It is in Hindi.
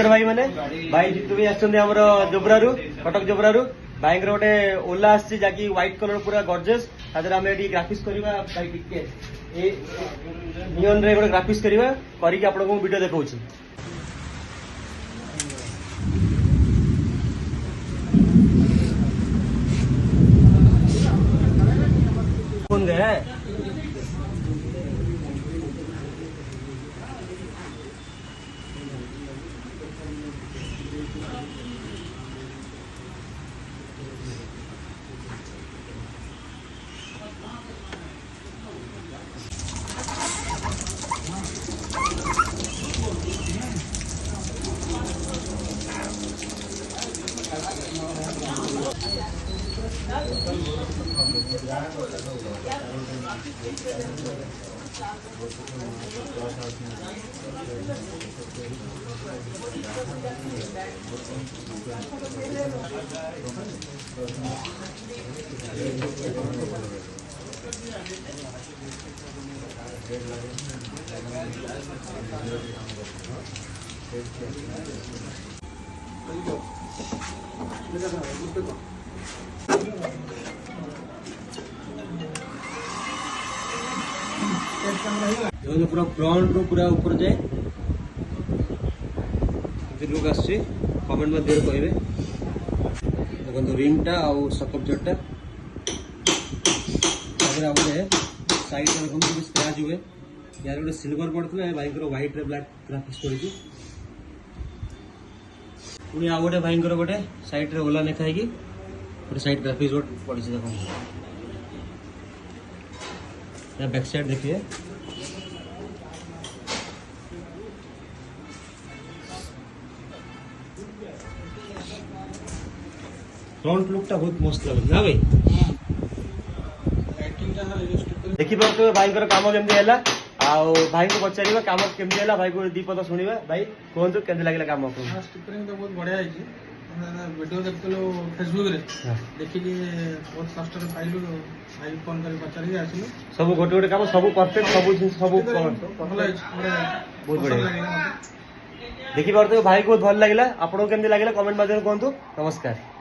भाई मैंने भाई जितु भी आमर जोब्रारू कटक जोब्रारू भाई गोटे ओला आसी जहाँकि व्हाइट कलर पूरा गॉर्जियस आम ग्राफिक्स करवा भाई टिके नियन रे गोटे ग्राफिक्स करवा करके आपको वीडियो देखा फोन गया है पूरा फ्रंट रू पूरा ऊपर जाए लुक आसमें मध्य कहे देखो रिंग टा आउ स्ट्रक्चर टा साइड देखो स्क्रैच हुए यार गोटे सिल्वर पड़ता भाई व्हाइट रे ब्लैक ग्राफिक्स पड़ी पुणी आउ गोटे भाई गोटे साइड रे ओला लेखा है गोटे साइड ग्राफिक्स पड़ी देखो बैक साइड देखिए फ्रंट लुक टा बहुत मस्त लगे ना भाई देखी पारे भाई काम केमती है भाई को पचार कम केमती है भाई को दीपद शुणा भाई कहतु के लगे कम को बहुत बढ़िया वीडियो देखल फेसबुक रे देखिली बहुत कष्ट पाइलु भाई फोन कर पचारि आसिलु सब गोटे गोटे काम सब परफेक्ट सब जिन सब बहुत बढ़िया देखी पारे भाई को बहुत लगे आपको केमती लगे कमेंट माध्यम कहतु नमस्कार।